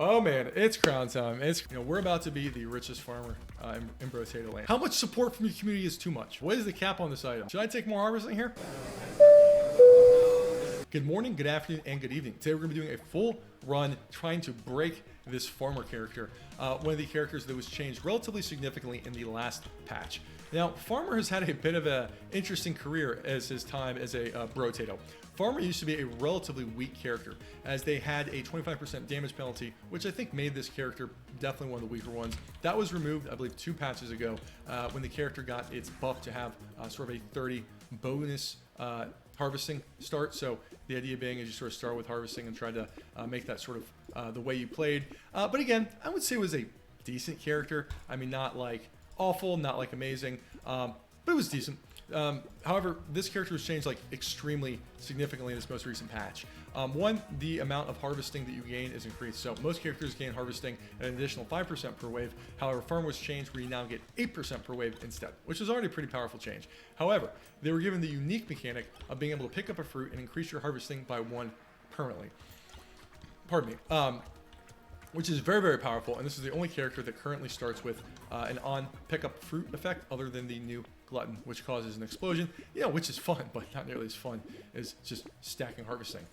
Oh man, it's crown time. We're about to be the richest farmer in Brotato land. How much support from your community is too much? What is the cap on this item? Should I take more harvesting here? Good morning, good afternoon, and good evening. Today we're going to be doing a full run trying to break this farmer character. One of the characters that was changed relatively significantly in the last patch. Now, Farmer has had a bit of an interesting career as his time as a Brotato. Farmer used to be a relatively weak character, as they had a 25% damage penalty, which I think made this character definitely one of the weaker ones. That was removed, I believe, 2 patches ago, when the character got its buff to have sort of a 30 bonus harvesting start. So the idea being is you sort of start with harvesting and try to make that sort of the way you played. But again, I would say it was a decent character. I mean, not like awful, not like amazing, but it was decent. However, this character was changed like extremely significantly in this most recent patch. One, the amount of harvesting that you gain is increased. So most characters gain harvesting at an additional 5% per wave. However, Farm was changed where you now get 8% per wave instead, which is already a pretty powerful change. However, they were given the unique mechanic of being able to pick up a fruit and increase your harvesting by 1 permanently. Pardon me. Which is very, very powerful, and this is the only character that currently starts with an on pickup fruit effect other than the new glutton, which causes an explosion, which is fun, but not nearly as fun as just stacking harvesting.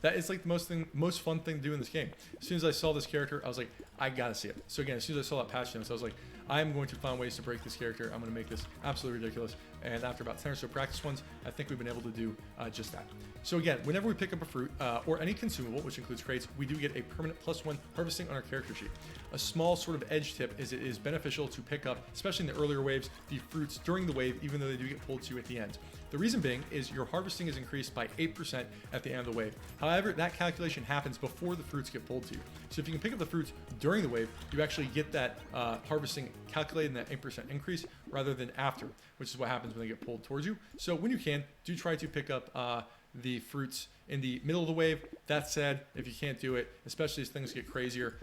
That is like the most fun thing to do in this game. As soon as I saw this character, I was like, I gotta see it. So again, as soon as I saw that patch notes, I was like, I am going to find ways to break this character. I'm going to make this absolutely ridiculous. And after about 10 or so practice ones, I think we've been able to do just that. So again, whenever we pick up a fruit or any consumable, which includes crates, we do get a permanent +1 harvesting on our character sheet. A small sort of edge tip is it is beneficial to pick up, especially in the earlier waves, the fruits during the wave, even though they do get pulled to you at the end. The reason being is your harvesting is increased by 8% at the end of the wave. However, that calculation happens before the fruits get pulled to you. So if you can pick up the fruits during the wave, you actually get that harvesting calculated in that 8% increase rather than after, which is what happens when they get pulled towards you. So when you can, do try to pick up the fruits in the middle of the wave. That said, if you can't do it, especially as things get crazier,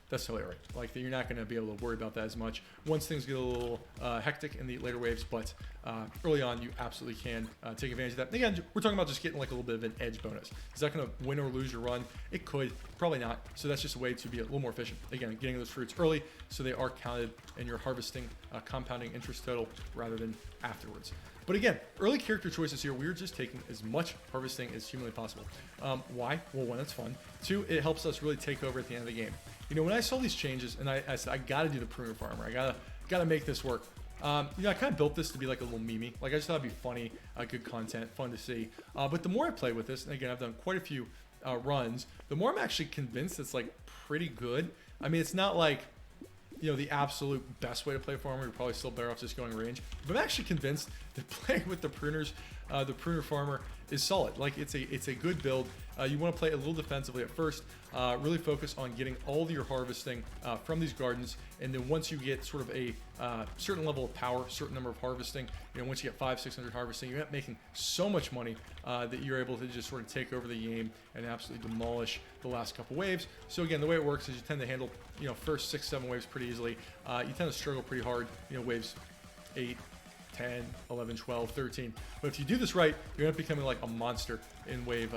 that's totally all right. Like, you're not going to be able to worry about that as much once things get a little hectic in the later waves, but early on you absolutely can take advantage of that. And again, we're talking about just getting like a little bit of an edge bonus. Is that going to win or lose your run? It could, probably not. So that's just a way to be a little more efficient. Again, getting those fruits early so they are counted in your harvesting compounding interest total rather than afterwards. But again, early character choices here, we're just taking as much harvesting as humanly possible. Why? Well, 1, it's fun. 2, it helps us really take over at the end of the game. When I saw these changes, and I said, I gotta do the pruner farmer. I gotta make this work. I kind of built this to be like a little meme. Like, I just thought it'd be funny, good content, fun to see. But the more I play with this, and again, I've done quite a few runs, the more I'm actually convinced it's like pretty good. I mean, it's not like, the absolute best way to play farmer. You're probably still better off just going range. But I'm actually convinced that playing with the pruners, the pruner farmer is solid. Like, it's a good build. You want to play a little defensively at first. Really focus on getting all of your harvesting from these gardens, and then once you get sort of a certain level of power, certain number of harvesting, once you get 500-600 harvesting, you end up making so much money that you're able to just sort of take over the game and absolutely demolish the last couple waves. So again, the way it works is you tend to handle first 6-7 waves pretty easily. You tend to struggle pretty hard, waves 8, 10, 11, 12, 13. But if you do this right, you end up becoming like a monster in wave,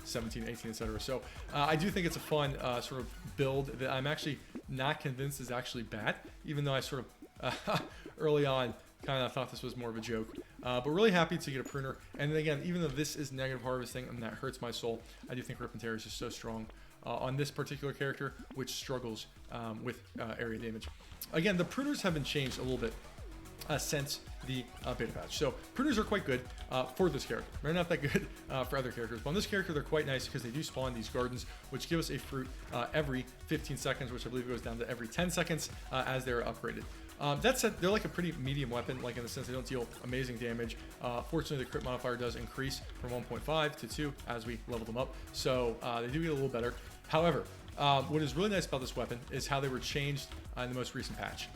17, 18, etc. So I do think it's a fun sort of build that I'm actually not convinced is actually bad, even though I sort of early on kind of thought this was more of a joke. But really happy to get a pruner. And then again, even though this is negative harvesting and that hurts my soul, I do think Rip and Tear is just so strong on this particular character, which struggles with area damage. Again, the pruners have been changed a little bit since the beta patch. So pruners are quite good for this character. They're not that good for other characters, but on this character they're quite nice because they do spawn these gardens, which give us a fruit every 15 seconds, which I believe goes down to every 10 seconds as they're upgraded. That said, they're like a pretty medium weapon, like in the sense they don't deal amazing damage. Fortunately, the crit modifier does increase from 1.5 to 2 as we level them up, so they do get a little better. However, what is really nice about this weapon is how they were changed in the most recent patch.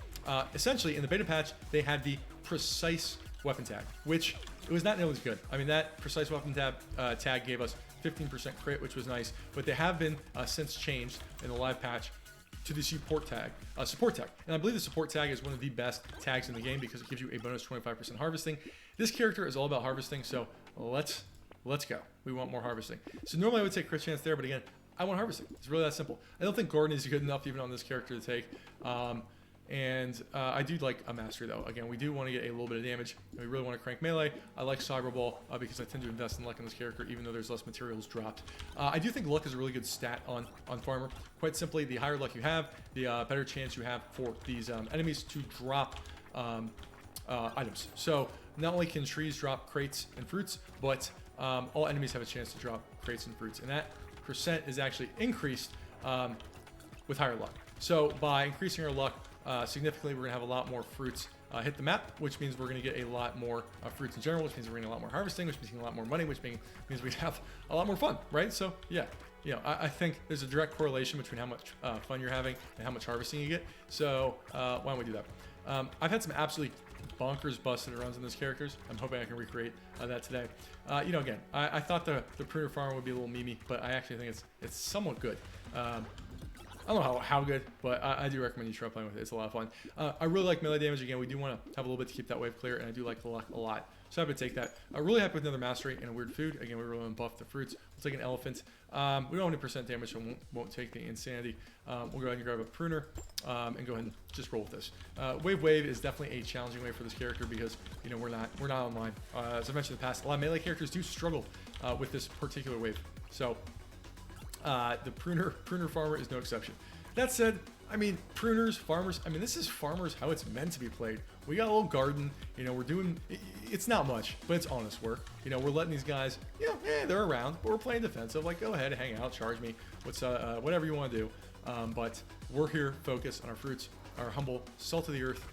Essentially, in the beta patch, they had the precise weapon tag, which it was not nearly as good. I mean, that precise weapon tag gave us 15% crit, which was nice, but they have been since changed in the live patch to the support tag. And I believe the support tag is one of the best tags in the game because it gives you a bonus 25% harvesting. This character is all about harvesting, so let's go. We want more harvesting. So normally I would take crit chance there, but again, I want harvesting. It's really that simple. I don't think gardening is good enough even on this character to take. I do like a mastery though. Again, we do want to get a little bit of damage. We really want to crank melee. I like cyber ball because I tend to invest in luck in this character, even though there's less materials dropped. I do think luck is a really good stat on farmer. Quite simply, the higher luck you have, the better chance you have for these enemies to drop items. So not only can trees drop crates and fruits, but all enemies have a chance to drop crates and fruits, and that percent is actually increased with higher luck. So by increasing our luck significantly, we're going to have a lot more fruits hit the map, which means we're going to get a lot more fruits in general, which means we're going to get a lot more harvesting, which means a lot more money, which means we have a lot more fun, right? So yeah, I think there's a direct correlation between how much fun you're having and how much harvesting you get. So why don't we do that? I've had some absolutely bonkers busted runs in those characters. I'm hoping I can recreate that today. Again, I thought the pruner farm would be a little memey, but I actually think it's somewhat good. I don't know how good, but I do recommend you try playing with it. It's a lot of fun. I really like melee damage. Again, we do want to have a little bit to keep that wave clear, and I do like the luck a lot. So happy to take that. Really happy with another mastery and a weird food. Again, we really want to buff the fruits. We'll take an elephant. We don't have any percent damage, so won't take the insanity. We'll go ahead and grab a pruner and go ahead and just roll with this. Wave is definitely a challenging wave for this character because we're not online. As I mentioned in the past, a lot of melee characters do struggle with this particular wave. So the pruner farmer is no exception. That said, pruners, farmers, this is farmers how it's meant to be played. We got a little garden, we're doing, it's not much, but it's honest work. We're letting these guys, they're around, but we're playing defensive, like go ahead, hang out, charge me, whatever you want to do. But we're here focused on our fruits, our humble salt of the earth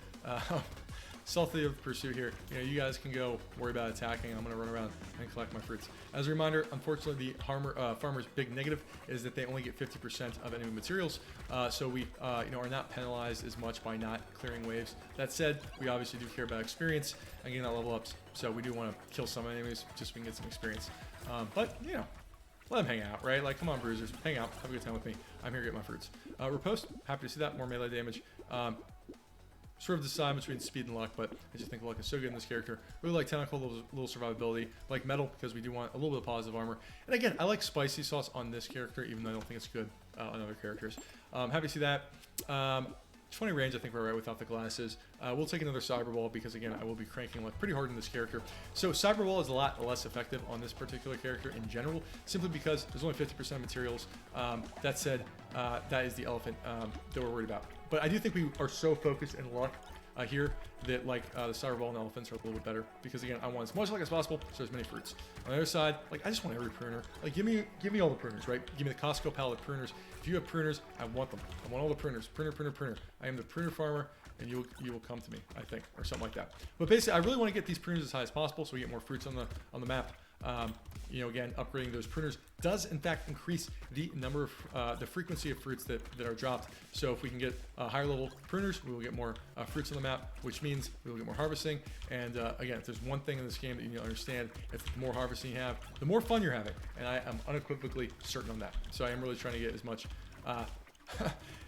pursuit here. You guys can go worry about attacking. I'm going to run around and collect my fruits. As a reminder, unfortunately, the farmer's big negative is that they only get 50% of enemy materials. So we are not penalized as much by not clearing waves. That said, we obviously do care about experience and getting that level ups. So we do want to kill some enemies just so we can get some experience. But let them hang out, right? Like, come on, bruisers, hang out, have a good time with me. I'm here to get my fruits. Riposte, happy to see that, more melee damage. Sort of decide between speed and luck, but I just think luck is so good in this character. Really like tentacle, little survivability. Like metal, because we do want a little bit of positive armor. And again, I like spicy sauce on this character, even though I don't think it's good on other characters. Happy to see that. 20 range, I think we're right without the glasses. We'll take another cyber ball because again, I will be cranking luck pretty hard in this character. So cyber ball is a lot less effective on this particular character in general, simply because there's only 50% of materials. That said, that is the elephant that we're worried about. But I do think we are so focused in luck here that the cyber ball and elephants are a little bit better because again, I want as much luck as possible, so as many fruits. On the other side, I just want every pruner. Give me all the pruners, right? Give me the Costco pallet of pruners. If you have pruners, I want them. I want all the pruners. Pruner. I am the pruner farmer, and you will come to me, I think, or something like that. But basically, I really want to get these pruners as high as possible so we get more fruits on the map. Again, upgrading those pruners does in fact increase the number of the frequency of fruits that are dropped. So if we can get higher level pruners, we will get more fruits on the map, which means we will get more harvesting. And again, if there's one thing in this game that you need to understand, if the more harvesting you have, the more fun you're having. And I am unequivocally certain on that. So I am really trying to get as much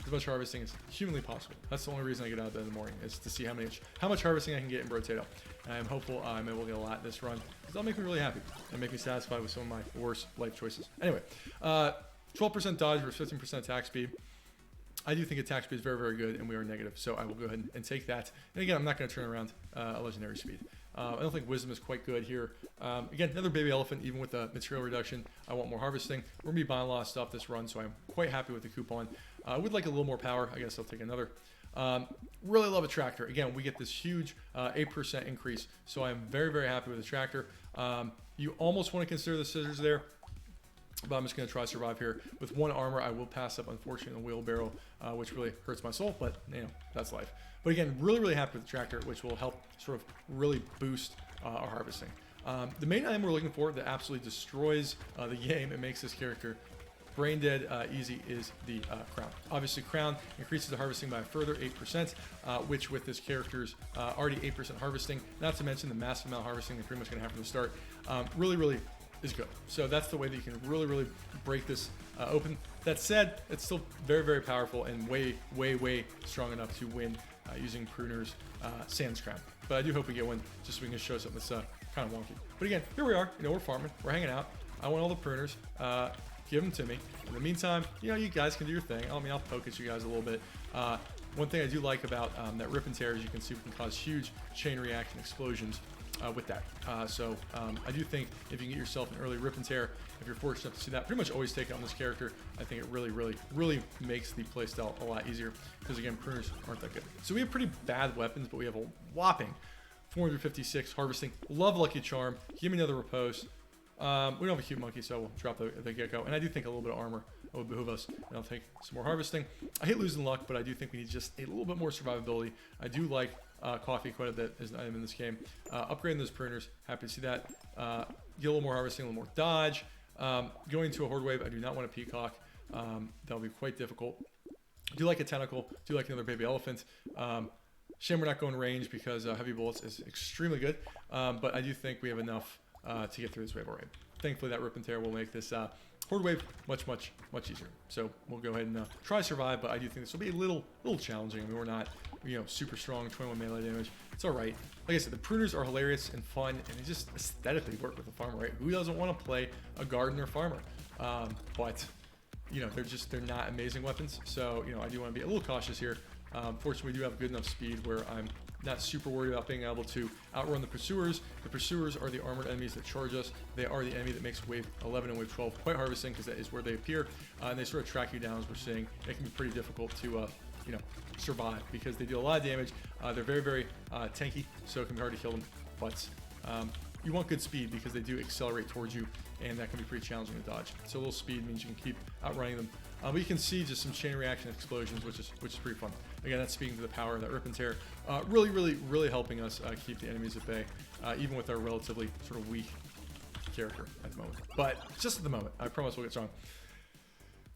as much harvesting as humanly possible. That's the only reason I get out of bed in the morning, is to see how much harvesting I can get in Brotato. And I'm hopeful I'm able to get a lot this run, because that'll make me really happy and make me satisfied with some of my worst life choices. Anyway, 12% dodge versus 15% attack speed. I do think attack speed is very, very good, and we are negative, so I will go ahead and take that. And again, I'm not going to turn around a legendary speed. I don't think wisdom is quite good here. Again, another baby elephant, even with the material reduction. I want more harvesting. We're going to be buying a lot of stuff this run, so I'm quite happy with the coupon. I would like a little more power. I guess I'll take another. Really love a tractor. Again, we get this huge 8% increase, so I'm very, very happy with the tractor. You almost want to consider the scissors there, but I'm just going to try to survive here. With one armor, I will pass up, unfortunately, the wheelbarrow, which really hurts my soul, but that's life. But again, really, really happy with the tractor, which will help sort of really boost our harvesting. The main item we're looking for that absolutely destroys the game and makes this character brain dead easy is the crown. Obviously, crown increases the harvesting by a further 8%, which with this character's already 8% harvesting, not to mention the massive amount of harvesting they're pretty much going to have from the start, really, really is good. So that's the way that you can really, really break this open. That said, it's still very, very powerful and way, way, way strong enough to win using Pruner's Sans Crown. But I do hope we get one just so we can show something that's kind of wonky. But again, here we are. We're farming. We're hanging out. I want all the pruners. give them to me. In the meantime, you guys can do your thing. I mean, I'll poke at you guys a little bit. One thing I do like about that rip and tear is you can see we can cause huge chain reaction explosions with that. So I do think if you can get yourself an early rip and tear, if you're fortunate enough to see that, pretty much always take it on this character. I think it really makes the playstyle a lot easier because, again, pruners aren't that good. So we have pretty bad weapons, but we have a whopping 456 harvesting. Love Lucky Charm. Give me another repose. We don't have a cute monkey, so we'll drop the gecko. And I do think a little bit of armor would behoove us. And I'll take some more harvesting. I hate losing luck, but I do think we need just a little bit more survivability. I do like coffee quite a bit as an item in this game. Upgrading those pruners, happy to see that. Get a little more harvesting, a little more dodge. Going to a horde wave, I do not want a peacock. That'll be quite difficult. Do like a tentacle. Do like another baby elephant. Shame we're not going range because heavy bullets is extremely good. But I do think we have enough to get through this wave already. Thankfully, that rip and tear will make this horde wave much easier. So we'll go ahead and try to survive, but I do think this will be a little challenging. I mean, we're not super strong, 21 melee damage. It's all right. Like I said, the pruners are hilarious and fun, and they just aesthetically work with the farmer, right? Who doesn't want to play a gardener farmer? But they're not amazing weapons. So I do want to be a little cautious here. Fortunately, we do have good enough speed where I'm not super worried about being able to outrun the pursuers. The pursuers are the armored enemies that charge us. They are the enemy that makes wave 11 and wave 12 quite harvesting because that is where they appear. And they sort of track you down, as we're seeing. It can be pretty difficult to survive because they deal a lot of damage. They're very tanky, so it can be hard to kill them. But you want good speed because they do accelerate towards you, and that can be pretty challenging to dodge. So a little speed means you can keep outrunning them. But you can see just some chain reaction explosions, which is pretty fun. Again, that's speaking to the power of that rip and tear. Really helping us keep the enemies at bay, even with our relatively sort of weak character at the moment. But just at the moment, I promise we'll get strong.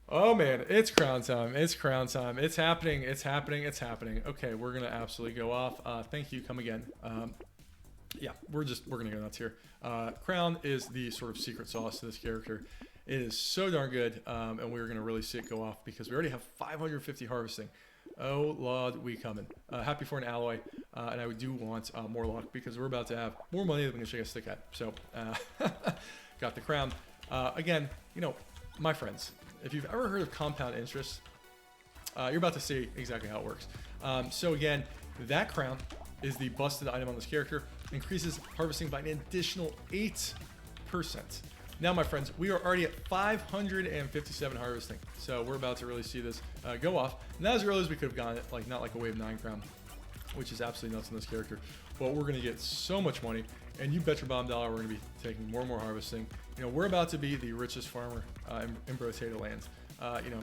Oh man, it's crown time. It's crown time. It's happening. It's happening. It's happening. Okay, we're gonna absolutely go off. Thank you. Come again. Yeah, we're gonna go nuts here. Crown is the sort of secret sauce to this character. It is so darn good, and we're gonna really see it go off because we already have 550 harvesting. Oh Lord, we coming. Happy for an alloy, and I do want more luck because we're about to have more money that we can shake a stick at. So, got the crown. Again, my friends, if you've ever heard of compound interest, you're about to see exactly how it works. So again, that crown is the busted item on this character. Increases harvesting by an additional 8%. Now, my friends, we are already at 557 harvesting. So we're about to really see this go off. Not as early as we could have gotten it, not like a wave 9 crown, which is absolutely nuts in this character. But we're going to get so much money, and you bet your bottom dollar we're going to be taking more and more harvesting. We're about to be the richest farmer in Brotato land.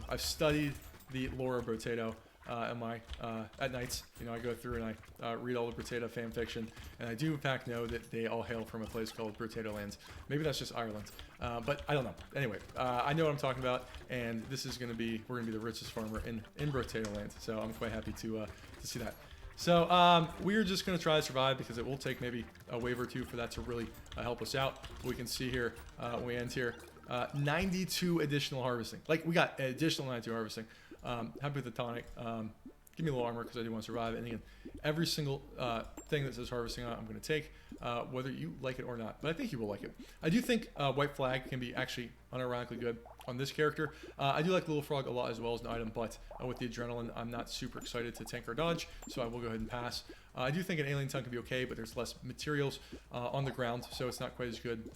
I've studied the lore of Brotato at nights. I go through and I read all the Brotato fan fiction, and I do in fact know that they all hail from a place called Brotato Lands. Maybe that's just Ireland, but I don't know. Anyway, I know what I'm talking about, and this is we're gonna be the richest farmer in Brotato Land. So I'm quite happy to see that. So we're just going to try to survive because it will take maybe a wave or two for that to really help us out. We can see here when we end here, 92 additional harvesting. Like, we got additional 92 harvesting. Happy with the tonic. Give me a little armor because I do want to survive. And again, every single thing that says harvesting on it, I'm going to take, whether you like it or not. But I think you will like it. I do think White Flag can be actually unironically good on this character. I do like Little Frog a lot as well as an item, but with the adrenaline, I'm not super excited to tank or dodge, so I will go ahead and pass. I do think an Alien Tongue can be okay, but there's less materials on the ground, so it's not quite as good.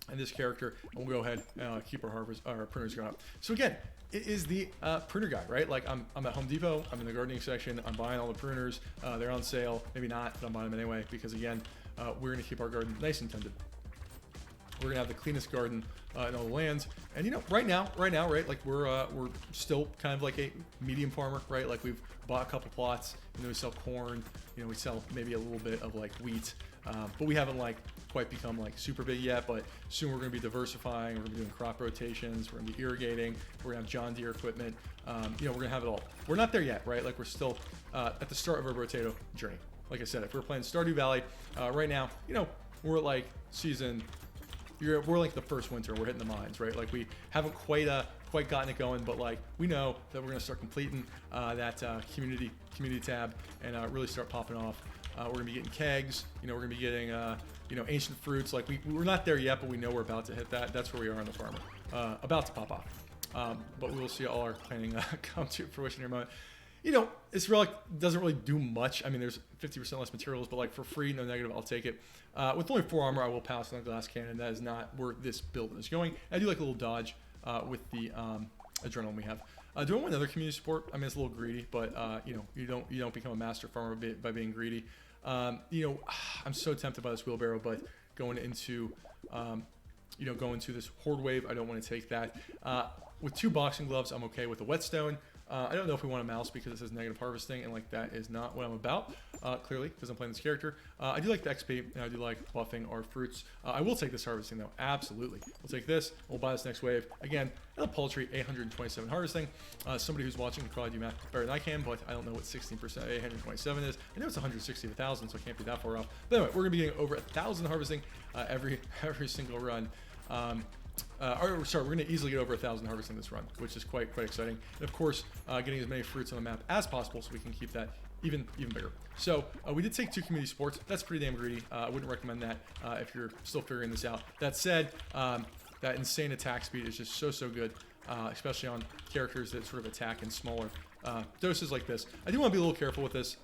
And this character, and we'll go ahead and keep our pruners going up. So again, it is the pruner guy, right? Like, I'm at Home Depot, I'm in the gardening section, I'm buying all the pruners, they're on sale, maybe not, but I'm buying them anyway, because again, we're gonna keep our garden nice and tended. We're gonna have the cleanest garden in all the lands, and right now, right, like we're still kind of like a medium farmer, right? Like, we've bought a couple plots, we sell corn, we sell maybe a little bit of like wheat, but we haven't like quite become like super big yet. But soon we're gonna be diversifying. We're gonna be doing crop rotations. We're gonna be irrigating. We're gonna have John Deere equipment. We're gonna have it all. We're not there yet, right? Like, we're still at the start of our Brotato journey. Like I said, if we're playing Stardew Valley right now, we're at like season. We're like the first winter. We're hitting the mines, right? Like, we haven't quite gotten it going, but like, we know that we're gonna start completing that community tab and really start popping off. We're gonna be getting kegs. We're gonna be getting ancient fruits. Like, we're not there yet, but we know we're about to hit that. That's where we are on the farmer. about to pop off. But we will see all our planning come to fruition here in a moment. It's really doesn't really do much. I mean, there's 50% less materials, but like for free, no negative, I'll take it. With only 4 armor, I will pass on the glass cannon. That is not where this build is going. I do like a little dodge with the adrenaline we have. Do I want another community support? I mean, it's a little greedy, but you don't become a master farmer by being greedy. I'm so tempted by this wheelbarrow, but going into this horde wave, I don't want to take that. With 2 boxing gloves, I'm okay with a whetstone. I don't know if we want a mouse because it says negative harvesting, and like that is not what I'm about, clearly, because I'm playing this character. I do like the XP, and I do like buffing our fruits. I will take this harvesting, though. Absolutely. We'll take this. We'll buy this next wave. Again, a paltry 827 harvesting. Somebody who's watching can probably do math better than I can, but I don't know what 16% 827 is. I know it's 160 to 1,000, so it can't be that far off. But anyway, we're going to be getting over 1,000 harvesting every single run. We're going to easily get over 1,000 harvesting this run, which is quite exciting. And of course, getting as many fruits on the map as possible so we can keep that even bigger. So we did take 2 community supports. That's pretty damn greedy. I wouldn't recommend that if you're still figuring this out. That said, that insane attack speed is just so good, especially on characters that sort of attack in smaller doses like this. I do want to be a little careful with this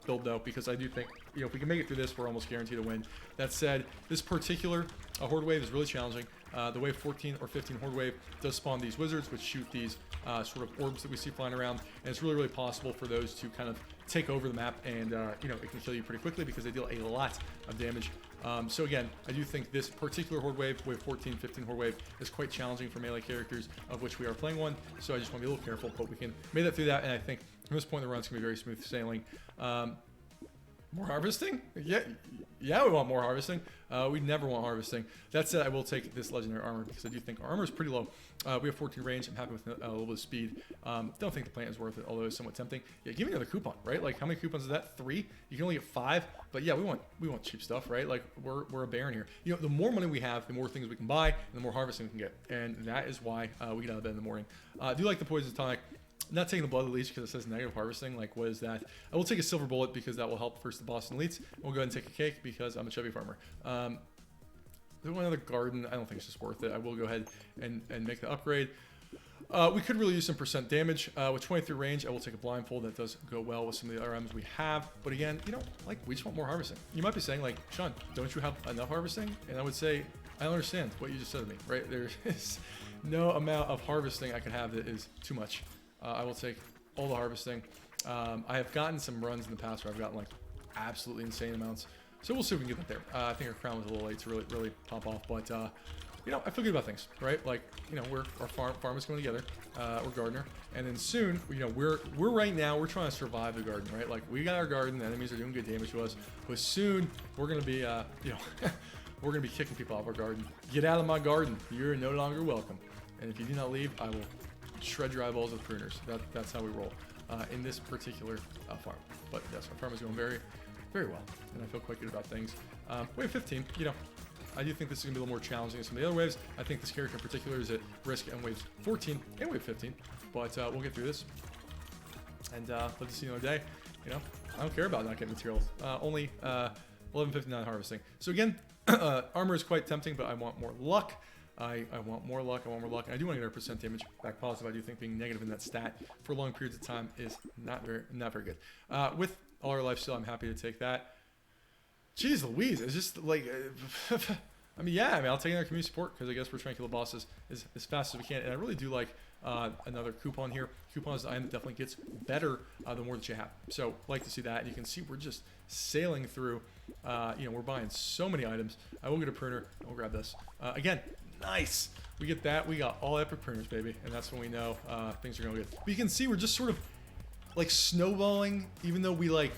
build though, because I do think if we can make it through this, we're almost guaranteed to win. That said, this particular horde wave is really challenging. The wave 14 or 15 horde wave does spawn these wizards, which shoot these sort of orbs that we see flying around, and it's really possible for those to kind of take over the map, and it can kill you pretty quickly because they deal a lot of damage. So again, I do think this particular horde wave 14, 15 horde wave, is quite challenging for melee characters, of which we are playing one. So I just want to be a little careful, but we can make that through that, and I think from this point in the run, it's going to be very smooth sailing. More harvesting? Yeah, we want more harvesting. We never want harvesting. That said, I will take this legendary armor because I do think our armor is pretty low. We have 14 range. I'm happy with a little bit of speed. Don't think the plant is worth it, although it's somewhat tempting. Yeah, give me another coupon, right? Like, how many coupons is that? 3? You can only get 5. But yeah, we want cheap stuff, right? Like, we're a baron here. The more money we have, the more things we can buy, and the more harvesting we can get. And that is why we get out of bed in the morning. I do like the poison tonic. Not taking the blood leech because it says negative harvesting. Like, what is that? I will take a silver bullet because that will help first the Boston elites. We'll go ahead and take a cake because I'm a chubby farmer. There's one other garden. I don't think it's just worth it. I will go ahead and make the upgrade. We could really use some percent damage. With 23 range, I will take a blindfold. That does go well with some of the other items we have. But again, like, we just want more harvesting. You might be saying, like, Sean, don't you have enough harvesting? And I would say, I don't understand what you just said to me, right? There is no amount of harvesting I could have that is too much. I will take all the harvesting. I have gotten some runs in the past where I've gotten like absolutely insane amounts. So we'll see if we can get that there. I think our crown was a little late to really pop off, but I feel good about things, right? Like, our farm is going together. We're gardener, and then soon, we're right now we're trying to survive the garden, right? Like, we got our garden, the enemies are doing good damage to us, but soon we're gonna be we're gonna be kicking people off our garden. Get out of my garden! You're no longer welcome. And if you do not leave, I will shred your eyeballs with pruners. That's how we roll in this particular farm. But yes, our farm is going very well, and I feel quite good about things. Wave 15, I do think this is going to be a little more challenging than some of the other waves. I think this character in particular is at risk in waves 14 and wave 15, but we'll get through this. And love to see you another day. I don't care about not getting materials. Only 1159 harvesting. So again, armor is quite tempting, but I want more luck. I want more luck. And I do want to get our percent damage back positive. I do think being negative in that stat for long periods of time is not very good. With all our life steal, I'm happy to take that. Jeez Louise, it's just like, I'll take another community support because I guess we're trying to kill the bosses as fast as we can. And I really do like another coupon here. Coupon is the item that definitely gets better the more that you have. So like to see that. And you can see we're just sailing through. We're buying so many items. I will get a pruner. We'll grab this. Again, nice. We get that. We got all epic pruners, baby. And that's when we know things are going good. But you can see we're just sort of like snowballing, even though we like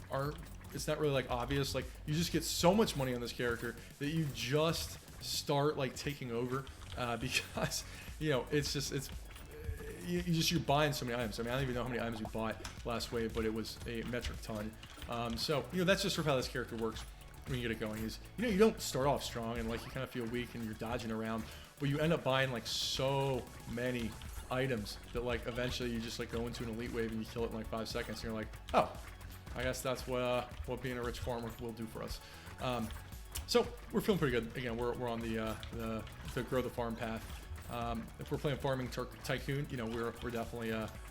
aren't. It's not really like obvious. Like, you just get so much money on this character that you just start like taking over because you're buying so many items. I don't even know how many items we bought last wave, but it was a metric ton. So that's just sort of how this character works when you get it going. Is you don't start off strong and like you kind of feel weak and you're dodging around, but you end up buying like so many items that like eventually you just like go into an elite wave and you kill it in like 5 seconds and you're like, oh, I guess that's what being a rich farmer will do for us. So we're feeling pretty good. Again, we're on the grow the farm path. If we're playing Farming Tycoon, you know, we're definitely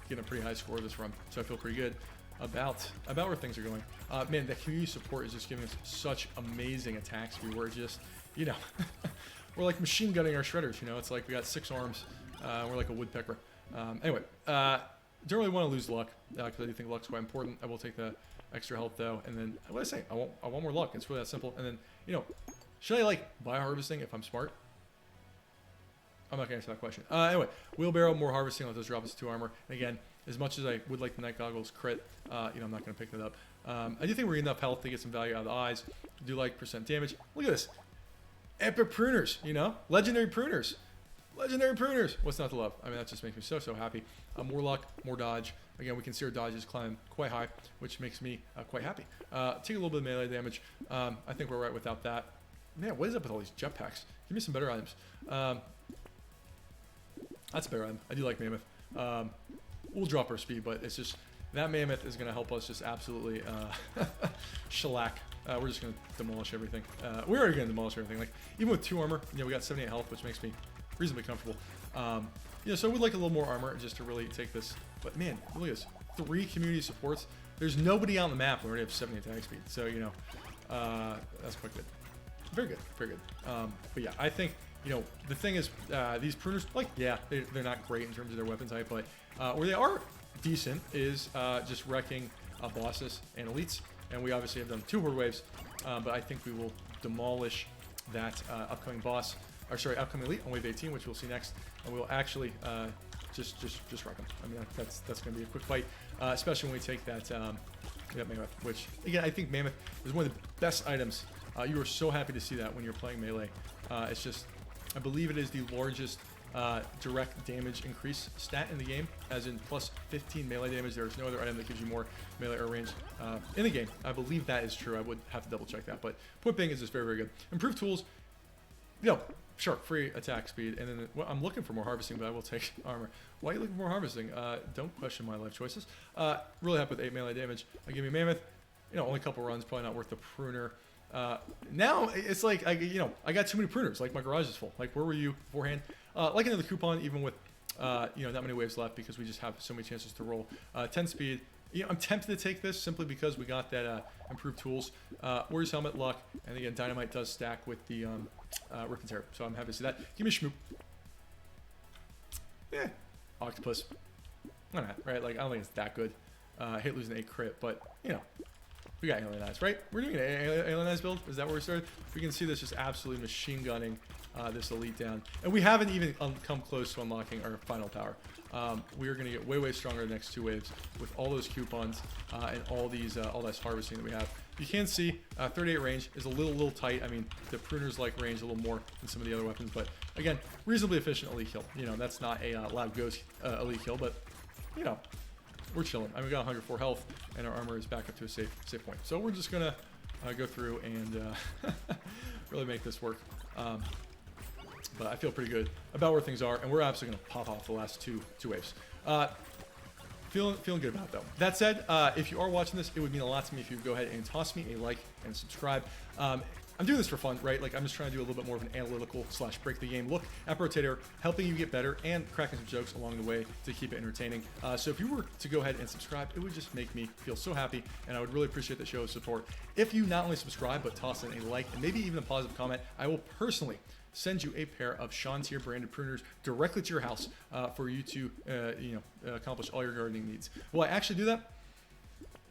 getting a pretty high score this run. So I feel pretty good about where things are going. Man, that community support is just giving us such amazing attack speed. We're just, you know, we're like machine gunning our shredders. You know, it's like we got 6 arms. We're like a woodpecker. Anyway, don't really want to lose luck because I do think luck's quite important. I will take the extra health though, and then what did I say? I want more luck. It's really that simple. And then, you know, should I like buy harvesting if I'm smart? I'm not gonna answer that question. Anyway, wheelbarrow, more harvesting. Let those drop us 2 armor. And again, as much as I would like the night goggles crit, you know, I'm not gonna pick that up. I do think we're getting enough health to get some value out of the eyes. I do like percent damage. Look at this, epic pruners. You know, legendary pruners. Legendary pruners. What's not to love? I mean, that just makes me so happy. More luck, more dodge. Again, we can see our dodges climb quite high, which makes me quite happy. Take a little bit of melee damage. I think we're right without that. Man, what is up with all these jetpacks? Give me some better items. That's a better item. I do like Mammoth. We'll drop our speed, but it's just that Mammoth is going to help us just absolutely shellac. We're just going to demolish everything. We're already going to demolish everything. Like even with 2 armor, you know, we got 78 health, which makes me reasonably comfortable. You know, so I would like a little more armor just to really take this. But man, look at this. 3 community supports. There's nobody on the map. We already have 70 attack speed. So, you know, that's quite good. Very good. Very good. But yeah, I think, you know, the thing is, these pruners, like, yeah, they're not great in terms of their weapon type, but where they are decent is just wrecking bosses and elites. And we obviously have done 2 horde waves, but I think we will demolish that upcoming boss. Or sorry, upcoming elite on wave 18, which we'll see next, and we'll actually just wreck them. I mean, that's going to be a quick fight, especially when we take that Mammoth. Which again, I think Mammoth is one of the best items. You are so happy to see that when you're playing melee. It's just, I believe it is the largest direct damage increase stat in the game, as in plus 15 melee damage. There is no other item that gives you more melee or range in the game. I believe that is true. I would have to double check that, but point being is just very good. Improved tools. You know, sure, free attack speed, and then well, I'm looking for more harvesting, but I will take armor. Why are you looking for more harvesting? Don't question my life choices. Really happy with 8 melee damage. Give me Mammoth. You know, only a couple runs, probably not worth the pruner. Now it's like I got too many pruners. Like my garage is full. Like where were you beforehand? Like another coupon, even with you know, not many waves left because we just have so many chances to roll. 10 speed. You know, I'm tempted to take this simply because we got that improved tools. Warrior's Helmet, luck, and again, Dynamite does stack with the Rip and Tear, so I'm happy to see that. Give me Schmoop. Yeah, Octopus. Why not, right? Like, I don't think it's that good. I hate losing 8 crit, but, you know, we got Alien Eyes, right? We're doing an Alien Eyes build. Is that where we started? We can see this just absolutely machine gunning this elite down. And we haven't even come close to unlocking our final power. We are going to get way stronger the next 2 waves with all those coupons and all this harvesting that we have. You can see 38 range is a little tight. I mean, the pruners like range a little more than some of the other weapons, but again, reasonably efficient elite kill. You know, that's not a loud ghost elite kill, but you know, we're chilling. I mean, we got 104 health, and our armor is back up to a safe point. So we're just gonna go through and really make this work. But I feel pretty good about where things are, and we're absolutely gonna pop off the last two waves. Feeling good about it though. That said, if you are watching this, it would mean a lot to me if you would go ahead and toss me a like and subscribe. I'm doing this for fun, right? Like, I'm just trying to do a little bit more of an analytical / break the game look at Brotato, helping you get better and cracking some jokes along the way to keep it entertaining. So if you were to go ahead and subscribe, it would just make me feel so happy, and I would really appreciate the show's support. If you not only subscribe, but toss in a like and maybe even a positive comment, I will personally send you a pair of Sean Tier branded pruners directly to your house for you to accomplish all your gardening needs. Will I actually do that?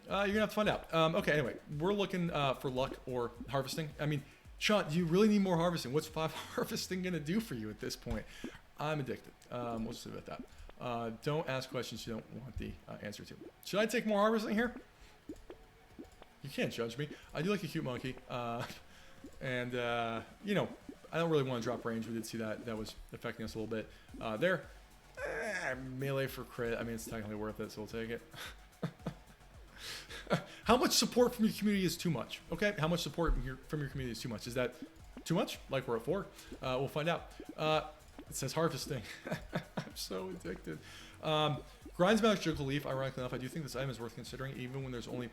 You're gonna have to find out. Okay, anyway, we're looking for luck or harvesting. I mean, Sean, do you really need more harvesting? What's 5 harvesting gonna do for you at this point? I'm addicted. We'll just leave it at that. Don't ask questions you don't want the answer to. Should I take more harvesting here? You can't judge me. I do like a cute monkey. And I don't really want to drop range. We did see that was affecting us a little bit there. Melee for crit. I mean, it's technically worth it, so we'll take it. How much support from your community is too much? Okay, how much support from your community is too much? Is that too much? Like we're at 4? We'll find out. It says harvesting. I'm so addicted. Grinds Magical Leaf. Ironically enough, I do think this item is worth considering, even when there's only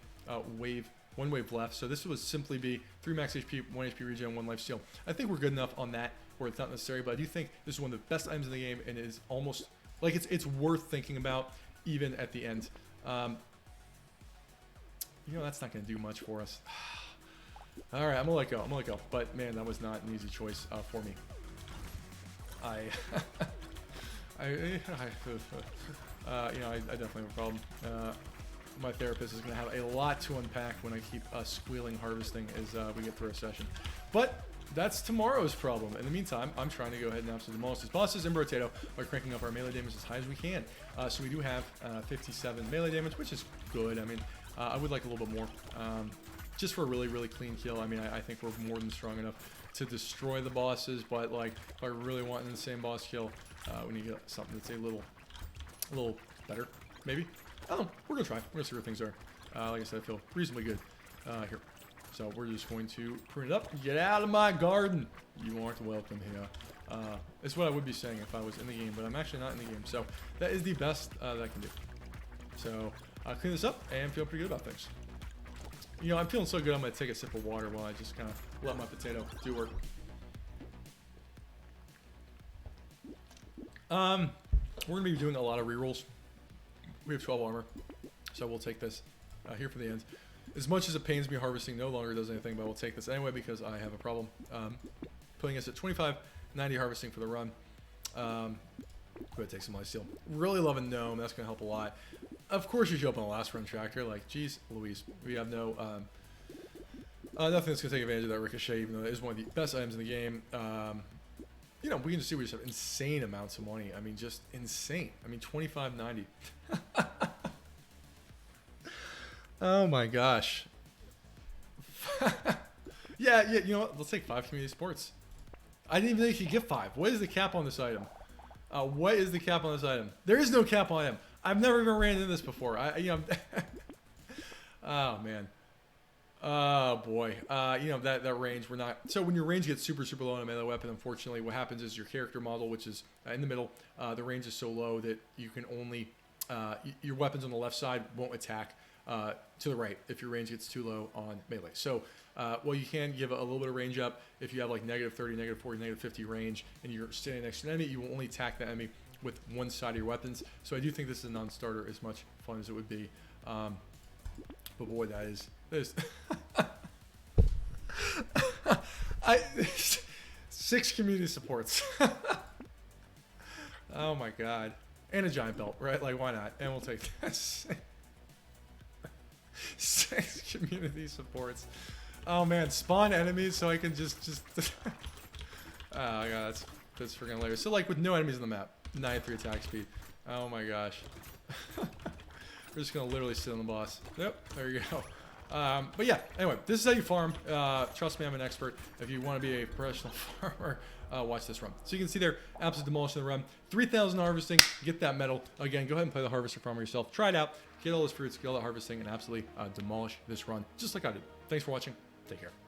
wave 1 wave left. So this would simply be 3 max HP, 1 HP regen, 1 life steal. I think we're good enough on that where it's not necessary, but I do think this is one of the best items in the game and is almost like it's worth thinking about even at the end. You know, that's not going to do much for us. All right, I'm going to let go. But, man, that was not an easy choice for me. You know, I definitely have a problem. My therapist is going to have a lot to unpack when I keep squealing harvesting as we get through our session. But that's tomorrow's problem. In the meantime, I'm trying to go ahead and absolutely demolish these bosses in Brotato by cranking up our melee damage as high as we can. So we do have 57 melee damage, which is good. I mean, I would like a little bit more. Just for a really, really clean kill. I mean, I think we're more than strong enough to destroy the bosses, but like, if I really want an insane boss kill, we need to get something that's a little better, maybe. I don't know. We're gonna try. We're gonna see where things are. Like I said, I feel reasonably good here. So we're just going to prune it up. Get out of my garden. You aren't welcome here. It's what I would be saying if I was in the game, but I'm actually not in the game. So that is the best that I can do. So I'll clean this up and feel pretty good about things. You know, I'm feeling so good, I'm going to take a sip of water while I just kind of let my potato do work. We're going to be doing a lot of rerolls. We have 12 armor, so we'll take this here for the end. As much as it pains me, harvesting no longer does anything, but we'll take this anyway because I have a problem. Putting us at 2590 harvesting for the run. Go ahead, take some life steal. Really loving gnome. That's going to help a lot. Of course, you show up on the last run tractor. Like, geez, Louise, we have no nothing that's going to take advantage of that ricochet, even though it is one of the best items in the game. You know, we can just see we just have insane amounts of money. I mean, just insane. I mean, 2590. Oh my gosh. yeah. You know what? Let's take 5 community sports. I didn't even think you could get 5. What is the cap on this item? What is the cap on this item? There is no cap on him. I've never even ran into this before. You know, oh man. Oh boy. You know, that range, we're not. So when your range gets super, super low on a melee weapon, unfortunately, what happens is your character model, which is in the middle, the range is so low that you can only, your weapons on the left side won't attack to the right if your range gets too low on melee. So, well, you can give a little bit of range up if you have like -30, -40, -50 range, and you're standing next to an enemy. You will only attack the enemy with one side of your weapons. So I do think this is a non-starter, as much fun as it would be. But boy, that is 6 community supports. Oh my god, and a giant belt, right? Like, why not? And we'll take this. 6 community supports. Oh man, spawn enemies so I can just oh god, that's freaking hilarious. So like with no enemies on the map, 93 attack speed. Oh my gosh. We're just gonna literally sit on the boss. Yep, there you go. But yeah, anyway, this is how you farm. Trust me, I'm an expert. If you want to be a professional farmer, watch this run. So you can see there, absolutely demolishing the run. 3,000 harvesting, get that medal. Again, go ahead and play the harvester farmer yourself. Try it out, get all those fruits, get all that harvesting, and absolutely demolish this run, just like I did. Thanks for watching. Take care.